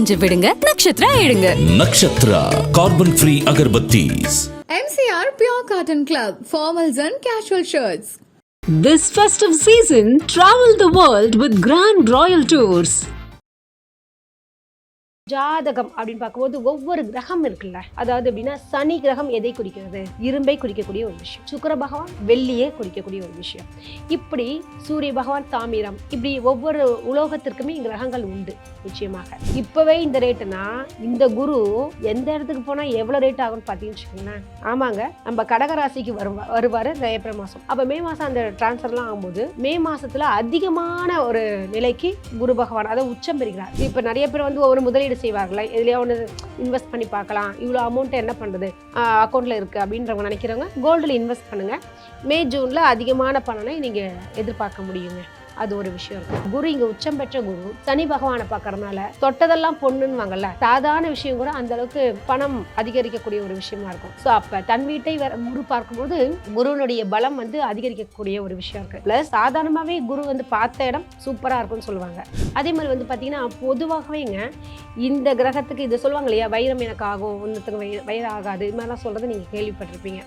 காஞ்ச விடுங்க, நக்ஷத்ரா எடுங்க. Nakshatra carbon free agarbattis. MCR Pure Cotton Club, formals and casual shirts. This festive season, travel the world with Grand Royal Tours. ஜாதகம் அப்படின்னு பார்க்கும்போது ஒவ்வொரு கிரகம் இருக்குல்ல, அதாவது எப்படின்னா சனி கிரகம் எதை குறிக்கிறது? இரும்பை குறிக்கக்கூடிய ஒரு விஷயம். சுக்கிர பகவான் வெள்ளியே குறிக்கக்கூடிய ஒரு விஷயம். இப்படி சூரிய பகவான் தாமிரம், இப்படி ஒவ்வொரு உலோகத்திற்குமே கிரகங்கள் உண்டு. நிச்சயமாக இப்பவே இந்த ரேட்டுனா இந்த குரு எந்த இடத்துக்கு போனா எவ்வளவு ரேட் ஆகும்னு பார்த்தீங்கன்னு வச்சுக்கோங்களேன். ஆமாங்க, நம்ம கடகராசிக்கு வருவாரு இந்த ஏப்ரல் மாசம். அப்ப மே மாசம் அந்த டிரான்ஸ்ஃபர்லாம் ஆகும்போது மே மாசத்துல அதிகமான ஒரு நிலைக்கு குரு பகவான் அதாவது உச்சம் பெறுகிறார். இப்ப நிறைய பேர் வந்து ஒவ்வொரு முதலீடு செய்வார்களா, எதுலையா ஒன்று இன்வெஸ்ட் பண்ணி பார்க்கலாம், இவ்வளோ அமௌண்ட் என்ன பண்ணுறது அக்கௌண்ட்டில் இருக்குது அப்படின்றவங்க நினைக்கிறவங்க கோல்டில் இன்வெஸ்ட் பண்ணுங்கள். மே ஜூனில் அதிகமான பலனை நீங்கள் எதிர்பார்க்க முடியுங்க. அது ஒரு விஷயம் இருக்கு. குரு இங்க உச்சம் பெற்ற குரு சனி பகவானை பார்க்கறதுனால தொட்டதெல்லாம் பொண்ணுன்னு வாங்கல்ல, சாதாரண விஷயம் கூட அந்த அளவுக்கு பணம் அதிகரிக்கக்கூடிய ஒரு விஷயமா இருக்கும். ஸோ அப்ப தன் வீட்டை குரு பார்க்கும்போது குருனுடைய பலம் வந்து அதிகரிக்கக்கூடிய ஒரு விஷயம் இருக்கு. பிளஸ் சாதாரணமாவே குரு வந்து பார்த்த இடம் சூப்பரா இருக்கும்னு சொல்லுவாங்க. அதே மாதிரி வந்து பாத்தீங்கன்னா பொதுவாகவேங்க இந்த கிரகத்துக்கு இதை சொல்லுவாங்க இல்லையா, வைரம் எனக்கு ஆகும், ஒன்றுத்துக்கு வயிறு ஆகாது, இது மாதிரிலாம் சொல்றது நீங்க கேள்விப்பட்டிருப்பீங்க.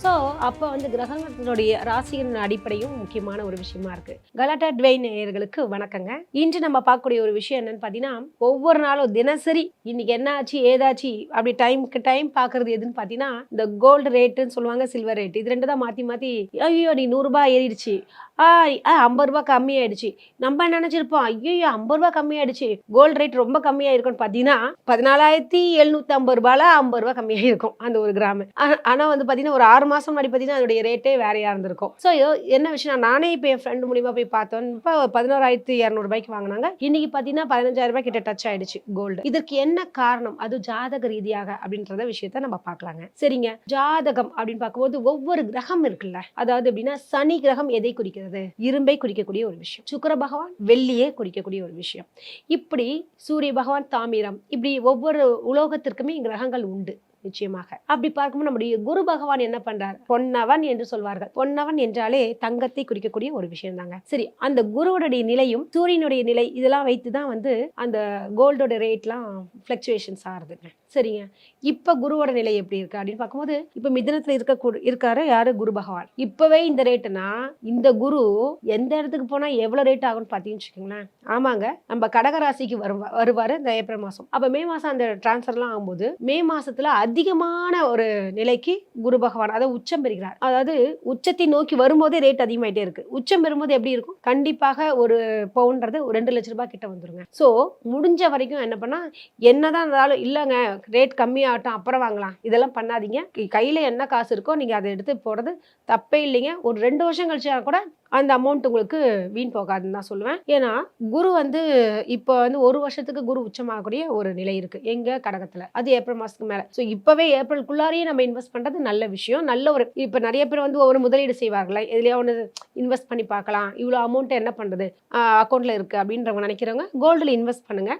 ஸோ அப்போ வந்து கிரகங்களுடைய ராசியின் அடிப்படையும் முக்கியமான ஒரு விஷயமா இருக்கு. கலாட்டா ட்வைன் நேயர்களுக்கு வணக்கங்க. இன்று நம்ம பார்க்கக்கூடிய ஒரு விஷயம் என்னன்னு பார்த்தீங்கன்னா, ஒவ்வொரு நாளும் தினசரி இன்னைக்கு என்ன ஆச்சு ஏதாச்சு அப்படி டைமுக்கு டைம் பார்க்கறது எதுன்னு பார்த்தீங்கன்னா, இந்த கோல்டு ரேட்டுன்னு சொல்லுவாங்க, சில்வர் ரேட், இது ரெண்டு தான் மாற்றி ஐயோ நீ 100 ரூபாய் ஏறிடுச்சு, 50 ரூபாய் கம்மியாயிடுச்சு. நம்ம நினைச்சிருப்போம் ஐயோ 50 ரூபாய் கம்மியாயிடுச்சு, கோல்டு ரேட் ரொம்ப கம்மியாயிருக்கும்னு பார்த்தீங்கன்னா 14,750 ரூபாயில 50 ரூபாய் கம்மியாயிருக்கும் அந்த ஒரு கிராம். ஆனால் வந்து பார்த்தீங்கன்னா ஒரு 6 மாதம் முன்னாடி பார்த்தீங்கன்னா அதோடைய ரேட்டே வேறையா இருந்திருக்கும். ஸோ என்ன விஷயம், நானே இப்போ என் ஃப்ரெண்டு மூலியமா போய் பார்த்தோம், இப்போ 11,200 ரூபாய்க்கு வாங்கினாங்க. இன்னைக்கு பார்த்தீங்கன்னா 15,000 ரூபாய் கிட்ட டச் ஆயிடுச்சு கோல்டு. இதற்கு என்ன காரணம், அது ஜாதக ரீதியாக அப்படின்றத விஷயத்த நம்ம பார்க்கலாங்க. சரிங்க, ஜாதகம் அப்படின்னு பார்க்கும்போது ஒவ்வொரு கிரகம் இருக்குல்ல, அதாவது எப்படின்னா சனி கிரகம் எதை குறிக்கிறது? இரும்பை குறிக்கக்கூடிய ஒரு விஷயம். சுக்கிர பகவான் வெள்ளியே குறிக்கக்கூடிய ஒரு விஷயம். இப்படி சூரிய பகவான் தாமிரம், இப்படி ஒவ்வொரு உலோகத்திற்குமே கிரகங்கள் உண்டு. நிச்சயமாக அப்படி பார்க்கும்போது நம்முடைய குரு பகவான் என்ன பண்றார், பொன்னவன் என்று சொல்வார்கள். பொன்னவன் என்றாலே தங்கத்தை குறிக்கக்கூடிய ஒரு விஷயம் தாங்க. சரி, அந்த குருவுடைய நிலையும் சூரியனுடைய நிலை இதெல்லாம் வைத்துதான் வந்து அந்த கோல்டோட ரேட்லாம் பிளக்சுவேஷன்ஸ் ஆகுதுங்க. சரிங்க, இப்ப குருவோட நிலை எப்படி இருக்கு அப்படின்னு பார்க்கும்போது இப்ப மிதுனத்துல இருக்காரு யாரு, குரு பகவான். இப்பவே இந்த ரேட்டுனா இந்த குரு எந்த இடத்துக்கு போனா எவ்வளவு ரேட் ஆகும்னு பார்த்தீங்கன்னு வச்சுக்கோங்களேன். ஆமாங்க, நம்ம கடகராசிக்கு வருவாரு இந்த ஏப்ரல் மாசம். அப்ப மே மாசம் அந்த டிரான்ஸ்ஃபர்லாம் ஆகும்போது மே மாசத்துல அதிகமான ஒரு நிலைக்கு குரு பகவான் அதாவது உச்சம் பெறுகிறார். அதாவது உச்சத்தை நோக்கி வரும்போதே ரேட் அதிகமாயிட்டே இருக்கு. உச்சம் பெறும்போது எப்படி இருக்கும், கண்டிப்பாக ஒரு பவுன்றது 2 லட்சம் ரூபாய் கிட்ட வந்துருங்க. ஸோ முடிஞ்ச வரைக்கும் என்ன பண்ணா, என்னதான் இருந்தாலும் இல்லைங்க ரேட் கம்மியாகட்டும் அப்புறம் வாங்கலாம், இதெல்லாம் பண்ணாதீங்க. கையில என்ன காசு இருக்கோ நீங்க அதை எடுத்து போறது தப்பே இல்லைங்க. ஒரு 2 வருஷம் கழிச்சா கூட அந்த அமௌண்ட் உங்களுக்கு வீண் போகாதுன்னு தான் சொல்லுவேன். ஏன்னா குரு வந்து இப்போ வந்து 1 வருஷத்துக்கு குரு உச்சமாகக்கூடிய ஒரு நிலை இருக்கு எங்க கடகத்துல, அது ஏப்ரல் மாசத்துக்கு மேல. ஸோ இப்பவே ஏப்ரலுக்குள்ளாரையே நம்ம இன்வெஸ்ட் பண்றது நல்ல விஷயம். நல்ல ஒரு இப்ப நிறைய பேர் வந்து ஒவ்வொரு முதலீடு செய்வார்களா, எதுலையா ஒன்று இன்வெஸ்ட் பண்ணி பார்க்கலாம், இவ்வளோ அமௌண்ட் என்ன பண்றது அக்கௌண்ட்ல இருக்கு அப்படின்றவங்க நினைக்கிறவங்க கோல்டில் இன்வெஸ்ட் பண்ணுங்க.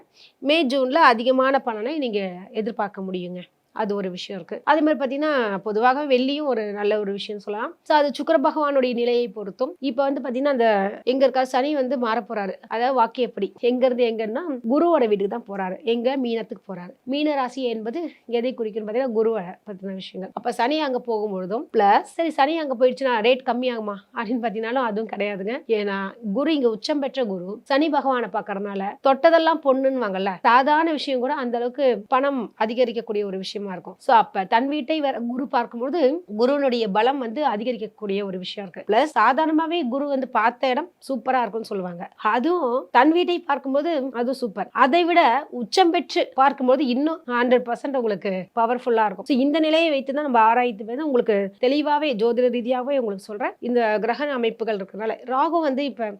மே ஜூன்ல அதிகமான பலனை நீங்க எதிர்பார்க்க முடியுங்க. அது ஒரு விஷயம் இருக்கு. அதே மாதிரி பார்த்தீங்கன்னா பொதுவாக வெள்ளியும் ஒரு நல்ல ஒரு விஷயம் சொல்லலாம். ஸோ அது சுக்கிர பகவானுடைய நிலையை பொறுத்தும். இப்போ வந்து பார்த்தீங்கன்னா அந்த எங்க இருக்கா சனி வந்து மாற போறாரு, அதாவது வாக்கியப்படி எங்க இருந்து எங்கன்னா குருவோட வீட்டுக்கு தான் போறாரு. எங்க மீனத்துக்கு போறாரு. மீன ராசி என்பது எதை குறிக்குன்னு பார்த்தீங்கன்னா குருவை பற்றின விஷயங்கள். அப்ப சனி அங்க போகும்பொழுதும் பிளஸ் சரி சனி அங்க போயிடுச்சுன்னா ரேட் கம்மியாகுமா அப்படின்னு பார்த்தீங்கன்னாலும் அதுவும் கிடையாதுங்க. ஏன்னா குரு இங்க உச்சம் பெற்ற குரு சனி பகவானை பார்க்கறதுனால தொட்டதெல்லாம் பொண்ணுன்னு வாங்கல்ல, சாதாரண விஷயம் கூட அந்த அளவுக்கு பணம் அதிகரிக்கக்கூடிய ஒரு விஷயம் இருக்கும். சோ அப்ப தன் வீட்டை குரு பார்க்கும்போது குருனுடைய பலம் வந்து அதிகரிக்கக்கூடிய ஒரு விஷயம் இருக்கு. பிளஸ் சாதாரணமாவே குரு வந்து பார்த்த இடம் சூப்பரா இருக்கும்னு சொல்லுவாங்க. அதுவும் தன் வீட்டை பார்க்கும்போது அது சூப்பர். அதை விட உச்சம் பெற்று பார்க்கும்போது இன்னும் 100% உங்களுக்கு பவர்ஃபுல்லா இருக்கும். இந்த நிலையை வைத்துதான் நம்ம ஆராய்த்து உங்களுக்கு தெளிவாவே ஜோதிட ரீதியாவே உங்களுக்கு சொல்றேன். இந்த கிரக அமைப்புகள் இருக்கிறதுனால ராகு வந்து இப்ப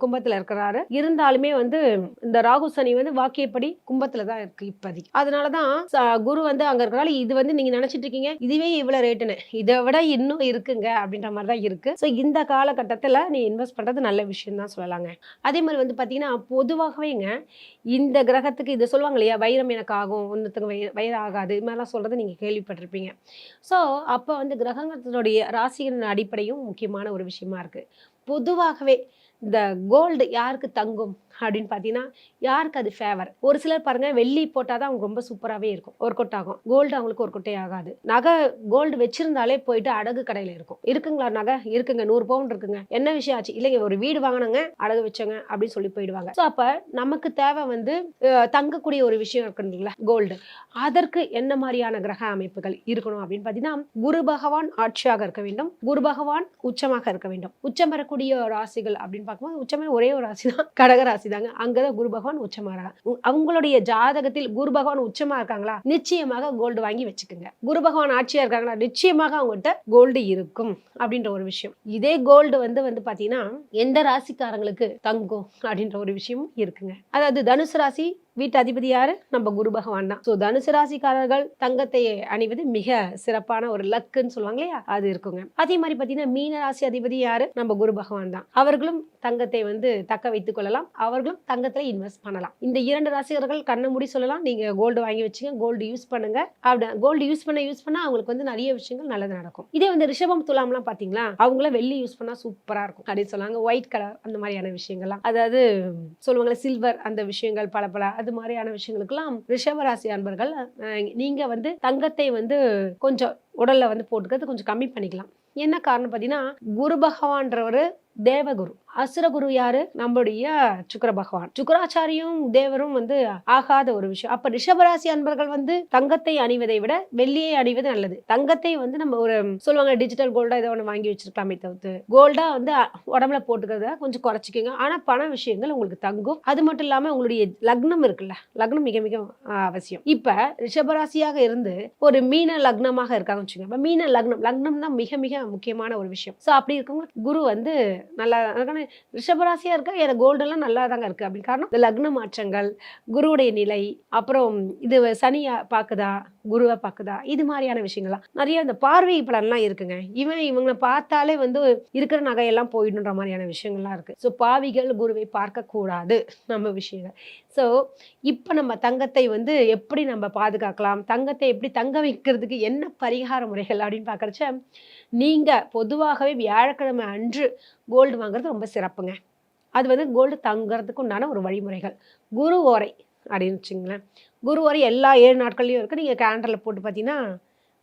கும்பத்துல இருக்கிறாரு, இருந்தாலுமே வந்து இந்த ராகு சனி வந்து வாக்கியப்படி கும்பத்துல தான் இருக்கு இப்போதைக்கு. அதனாலதான் குரு வந்து அங்க இருக்கனால இது வந்து நீங்க நினைச்சிட்டு இருக்கீங்க இதுவே இவ்வளவு ரேட்டுன்னு, இதை விட இன்னும் இருக்குங்க அப்படின்ற மாதிரி தான் இருக்கு. ஸோ இந்த காலகட்டத்தில் நீ இன்வெஸ்ட் பண்றது நல்ல விஷயம் தான் சொல்லலாங்க. அதே மாதிரி வந்து பார்த்தீங்கன்னா பொதுவாகவேங்க இந்த கிரகத்துக்கு இதை சொல்லுவாங்க இல்லையா, வைரம் எனக்கு ஆகும், ஒன்றுத்துக்கு வயிறு ஆகாது, இது மாதிரிலாம் சொல்றது நீங்க கேள்விப்பட்டிருப்பீங்க. ஸோ அப்போ வந்து கிரகங்களுடைய ராசியின் அடிப்படையும் முக்கியமான ஒரு விஷயமா இருக்கு. பொதுவாகவே இந்த கோல்டு யாருக்கு தங்கும் அப்படின்னு பார்த்தீங்கன்னா யாருக்கு அது ஃபேவர். ஒரு சிலர் பாருங்க வெள்ளி போட்டால் தான் அவங்க ரொம்ப சூப்பராகவே இருக்கும், ஒர்க் அவுட் ஆகும். கோல்டு அவங்களுக்கு ஒர்க் அவுட்டே ஆகாது. நகை கோல்டு வச்சிருந்தாலே போயிட்டு அடகு கடையில் இருக்கும். இருக்குங்களா நகை? இருக்குங்க, 100 பவுன் இருக்குங்க. என்ன விஷயம் ஆச்சு? இல்லைங்க, ஒரு வீடு வாங்கினங்க, அடகு வச்சங்க அப்படின்னு சொல்லி போயிடுவாங்க. ஸோ அப்போ நமக்கு தேவை வந்து தங்கக்கூடிய ஒரு விஷயம் இருக்குங்களா, கோல்டு. அதற்கு என்ன மாதிரியான கிரக அமைப்புகள் இருக்கணும் அப்படின்னு பார்த்தீங்கன்னா, குரு பகவான் ஆட்சியாக இருக்க வேண்டும், குரு பகவான் உச்சமாக இருக்க வேண்டும். உச்சம் பெறக்கூடிய ராசிகள் அப்படின்னு பார்க்கும்போது உச்சமே ஒரே ஒரு ராசி தான், கடகராசி தாங்க. அங்கதான் குரு பகவான் உச்சமாறாங்க. அவங்களுடைய ஜாதகத்தில் குரு பகவான் உச்சமா இருக்காங்களா, நிச்சயமாக கோல்டு வாங்கி வச்சுக்கோங்க. குரு பகவான் ஆட்சியா இருக்காங்களா, நிச்சயமாக அவங்ககிட்ட கோல்டு இருக்கும் அப்படின்ற ஒரு விஷயம். இதே கோல்டு வந்து பாத்தீங்கன்னா எந்த ராசிக்காரங்களுக்கு தங்கும் அப்படின்ற ஒரு விஷயமும் இருக்குங்க. அதாவது தனுசு ராசி வீட்டு அதிபதி யாரு, நம்ம குரு பகவான் தான். ஸோ தனுசு ராசிக்காரர்கள் தங்கத்தை அணிவது மிக சிறப்பான ஒரு லக்குன்னு சொல்லுவாங்க இல்லையா, அது இருக்குங்க. அதே மாதிரி பார்த்தீங்கன்னா மீன ராசி அதிபதி யாரு, நம்ம குரு பகவான் தான். அவர்களும் தங்கத்தை வந்து தக்க வைத்துக் கொள்ளலாம், அவர்களும் தங்கத்துல இன்வெஸ்ட் பண்ணலாம். இந்த 2 ராசிகர்கள் கண்ண மூடி சொல்லலாம், நீங்க கோல்டு வாங்கி வச்சுங்க, கோல்டு யூஸ் பண்ணுங்க. அப்படி கோல்டு யூஸ் பண்ண அவங்களுக்கு வந்து நிறைய விஷயங்கள் நல்லது நடக்கும். இதே வந்து ரிஷபம் துலாம்லாம் பாத்தீங்களா, அவங்கள வெள்ளி யூஸ் பண்ணா சூப்பரா இருக்கும் அப்படின்னு சொல்லுவாங்க. ஒயிட் கலர் அந்த மாதிரியான விஷயங்கள்லாம், அதாவது சொல்லுவாங்களே சில்வர், அந்த விஷயங்கள் பல அது மாதிரியான விஷயங்களுக்கெல்லாம் ரிஷபராசி அன்பர்கள் நீங்க வந்து தங்கத்தை வந்து கொஞ்சம் உடல்ல வந்து போட்டுக்கிறது கொஞ்சம் கம்மி பண்ணிக்கலாம். என்ன காரணம் பார்த்தீங்கன்னா, குரு பகவான்றவர் தேவகுரு, அசுரகுரு யாரு, நம்மளுடைய சுக்கிர பகவான். சுக்கராச்சாரியும் தேவரும் வந்து ஆகாத ஒரு விஷயம். அப்ப ரிஷபராசி அன்பர்கள் வந்து தங்கத்தை அணிவதை விட வெள்ளியை அணிவது நல்லது. தங்கத்தை வந்து நம்ம ஒரு சொல்லுவாங்க டிஜிட்டல் கோல்டா ஏதோ ஒன்று வாங்கி வச்சிருக்கலாமே தவிர்த்து கோல்டா வந்து உடம்புல போட்டுக்கிறத கொஞ்சம் குறைச்சிக்கோங்க. ஆனா பண விஷயங்கள் உங்களுக்கு தங்கும். அது மட்டும் இல்லாம உங்களுடைய லக்னம் இருக்குல்ல, லக்னம் மிக மிக அவசியம். இப்ப ரிஷபராசியாக இருந்து ஒரு மீன லக்னமாக இருக்காங்க வச்சுக்கோங்க. இப்ப மீன லக்னம் தான் மிக மிக முக்கியமான ஒரு விஷயம். ஸோ அப்படி இருக்கவங்க குரு வந்து நல்லா ரிஷபராசியா இருக்க எனக்கு கோல்டெல்லாம் நல்லா தாங்க இருக்கு அப்படின்னு காரணம் இந்த லக்ன மாற்றங்கள், குருவுடைய நிலை, அப்புறம் இது சனியா பாக்குதா, குருவை பாக்குதா, இது மாதிரியான விஷயங்கள்லாம் நிறைய இந்த பார்வை பலன்லாம் இருக்குங்க. இவங்களை பார்த்தாலே வந்து இருக்கிற நகையெல்லாம் போயிடுன்ற மாதிரியான விஷயங்கள்லாம் இருக்கு. ஸோ பாவிகள் குருவை பார்க்க கூடாது நம்ம விஷயங்கள். ஸோ இப்போ நம்ம தங்கத்தை வந்து எப்படி நம்ம பாதுகாக்கலாம், தங்கத்தை எப்படி தங்க வைக்கிறதுக்கு என்ன பரிகார முறைகள் அப்படின்னு பார்க்கறச்ச, நீங்க பொதுவாகவே வியாழக்கிழமை அன்று கோல்டு வாங்குறது ரொம்ப சிறப்புங்க. அது வந்து கோல்டு தங்குறதுக்கு உண்டான ஒரு வழிமுறைகள். குரு ஓரை அப்படின்னு வச்சுங்களேன். குரு ஓரை எல்லா 7 நாட்கள்லையும் இருக்குது. நீங்கள் கேலண்டரில் போட்டு பார்த்தீங்கன்னா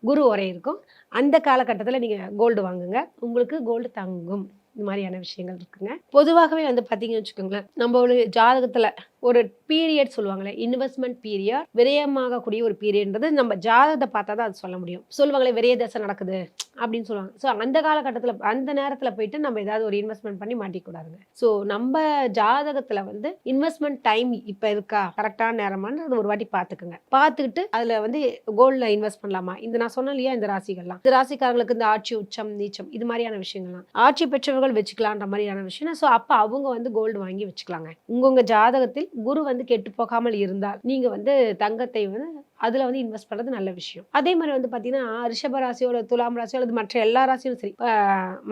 குரு ஓரை இருக்கும். அந்த காலகட்டத்தில் நீங்கள் கோல்டு வாங்குங்க, உங்களுக்கு கோல்டு தங்கும். இந்த மாதிரியான விஷயங்கள் இருக்குங்க. பொதுவாகவே வந்து பார்த்தீங்கன்னு வச்சுக்கோங்களேன், நம்ம ஒரு ஜாதகத்தில் ஒரு பீரியட் சொல்லுவாங்களே, இன்வெஸ்ட்மெண்ட் பீரியட், விரயமாகக்கூடிய ஒரு பீரியட்ன்றது நம்ம ஜாதகத்தை பார்த்தா தான் அது சொல்ல முடியும். சொல்லுவாங்களே விரய தசை நடக்குது அப்படின்னு சொல்லுவாங்க. ஸோ அந்த காலகட்டத்தில் அந்த நேரத்தில் போயிட்டு நம்ம ஏதாவது ஒரு இன்வெஸ்ட்மெண்ட் பண்ணி மாட்டிக்கூடாதுங்க. ஸோ நம்ம ஜாதகத்தில் வந்து இன்வெஸ்ட்மெண்ட் டைம் இப்போ இருக்கா, கரெக்டான நேரமானது ஒரு வாட்டி பார்த்துக்குங்க. பார்த்துக்கிட்டு அதில் வந்து கோல்டில் இன்வெஸ்ட் பண்ணலாமா, இந்த நான் சொன்னேன் இல்லையா இந்த ராசிகள்லாம், இந்த ராசிக்காரங்களுக்கு இந்த ஆட்சி உச்சம் நீச்சம் இது மாதிரியான விஷயங்கள்லாம் ஆட்சி பெற்றவர்கள் வச்சுக்கலான்ற மாதிரியான விஷயம். ஸோ அப்போ அவங்க வந்து கோல்டு வாங்கி வச்சுக்கலாங்க. உங்க ஜாதகத்தில் குரு வந்து கெட்டு போகாமல் இருந்தால் நீங்க வந்து தங்கத்தை வந்து அதுல வந்து இன்வெஸ்ட் பண்றது நல்ல விஷயம். அதே மாதிரி வந்து பாத்தீங்கன்னா ரிஷப ராசியோ துலாம் ராசியோ அல்லது மற்ற எல்லா ராசியும் சரி,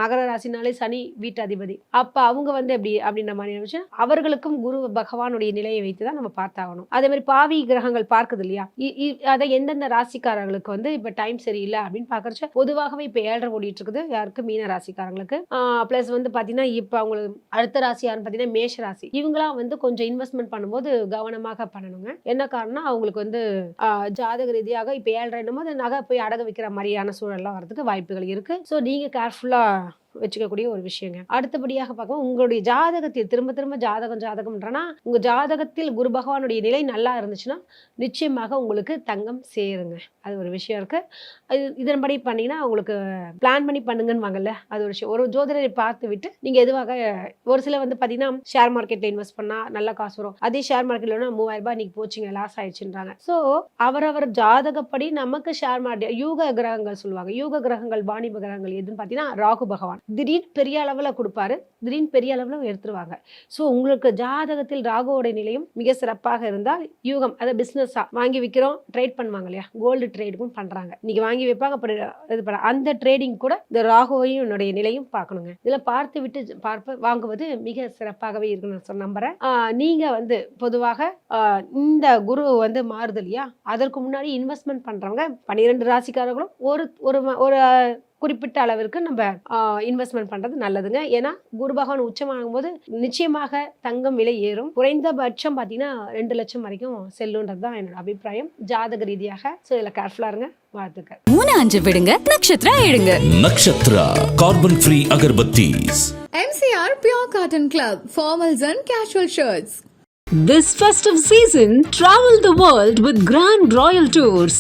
மகர ராசினாலே சனி வீட்டு அதிபதி, அப்ப அவங்க வந்து எப்படி அப்படின்ற மாதிரியான விஷயம். அவர்களுக்கும் குரு பகவானுடைய நிலையை வைத்துதான் நம்ம பார்த்தாகணும். அதே மாதிரி பாவி கிரகங்கள் பார்க்குது இல்லையா, அதை எந்தெந்த ராசிக்காரர்களுக்கு வந்து இப்ப டைம் சரியில்லை அப்படின்னு பாக்குறச்ச பொதுவாகவே இப்ப 7.5 ஓடிட்டு இருக்குது யாருக்கு, மீன ராசிக்காரங்களுக்கு. பிளஸ் வந்து பாத்தீங்கன்னா இப்ப அவங்களுக்கு அடுத்த ராசி யாருன்னு பாத்தீங்கன்னா மேஷ ராசி. இவங்களாம் வந்து கொஞ்சம் இன்வெஸ்ட்மெண்ட் பண்ணும்போது கவனமாக பண்ணணுங்க. என்ன காரணம்னா அவங்களுக்கு வந்து ஜாதக ரீதியாக இப்போ 7.5 நகை போய் அடகு வைக்கிற மாதிரியான சூழல்லாம் வரதுக்கு வாய்ப்புகள் இருக்கு. ஸோ நீங்க கேர்ஃபுல்லா வச்சுக்கக்கூடிய ஒரு விஷயங்க. அடுத்தபடியாக பார்க்கவும் உங்களுடைய ஜாதகத்தில் திரும்ப திரும்ப ஜாதகம்ன்றனா உங்க ஜாதகத்தில் குரு பகவானுடைய நிலை நல்லா இருந்துச்சுன்னா நிச்சயமாக உங்களுக்கு தங்கம் சேருங்க. அது ஒரு விஷயம் இருக்கு. அது இதன்படி பண்ணீங்கன்னா உங்களுக்கு பிளான் பண்ணி பண்ணுங்கன்னு வாங்கல்ல, அது ஒரு விஷயம். ஒரு ஜோதிடரை பார்த்து விட்டு நீங்க எதுவாக ஒரு சில வந்து பாத்தீங்கன்னா ஷேர் மார்க்கெட்ல இன்வெஸ்ட் பண்ணா நல்லா காசு வரும், அதே ஷேர் மார்க்கெட்ல 3000 ரூபாய் இன்னைக்கு போச்சுங்க லாஸ் ஆயிடுச்சுன்றாங்க. ஸோ அவரவர் ஜாதகப்படி நமக்கு ஷேர் மார்க்கெட் யூக கிரகங்கள் சொல்லுவாங்க. யூக கிரகங்கள் வாணிப கிரகங்கள் எதுன்னு பாத்தீங்கன்னா ராகு பகவான் திடீர்னு பெரிய அளவுல கொடுப்பாரு, திடீர்னு பெரிய அளவுல எடுத்துருவாங்க. ஸோ உங்களுக்கு ஜாதகத்தில் ராகுவோட நிலையும் மிக சிறப்பாக இருந்தால் யூகம், அதை பிசினஸா வாங்கி விற்கிறோம் ட்ரேட் பண்ணுவாங்க இல்லையா, கோல்டு ட்ரேடுக்கும் பண்றாங்க. இன்னைக்கு வாங்கி வைப்பாங்க, அப்புறம் இது பண்ண அந்த ட்ரேடிங் கூட இந்த ராகுவையும் என்னுடைய நிலையும் பார்க்கணுங்க. இதுல பார்த்து விட்டு வாங்குவது மிக சிறப்பாகவே இருக்குன்னு நம்புறேன். நீங்க வந்து பொதுவாக இந்த குரு வந்து மாறுது இல்லையா, அதற்கு முன்னாடி இன்வெஸ்ட்மெண்ட் பண்றவங்க 12 ராசிக்காரர்களும் ஒரு குறிப்பிட்ட அளவிற்கு நம்ம இன்வெஸ்ட்மெண்ட் பண்ணுறது நல்லதுங்க. ஏன்னா குரு பகவான் உச்சமாகும் போது நிச்சயமாக தங்கம் விலை ஏறும். குறைந்தபட்சம் பார்த்தீங்கன்னா 2 லட்சம் வரைக்கும் செல்லுன்றது தான் என்னோட அபிப்பிராயம் ஜாதக ரீதியாக. ஸோ இதில் கேர்ஃபுல்லாக இருங்க. வாழ்த்துக்கள். 3-5 விடுங்க, நட்சத்திரா எடுங்க. Nakshatra carbon free agarbattis. MCR Pure Cotton Club, formals and casual shirts. This festive season, travel the world with Grand Royal Tours.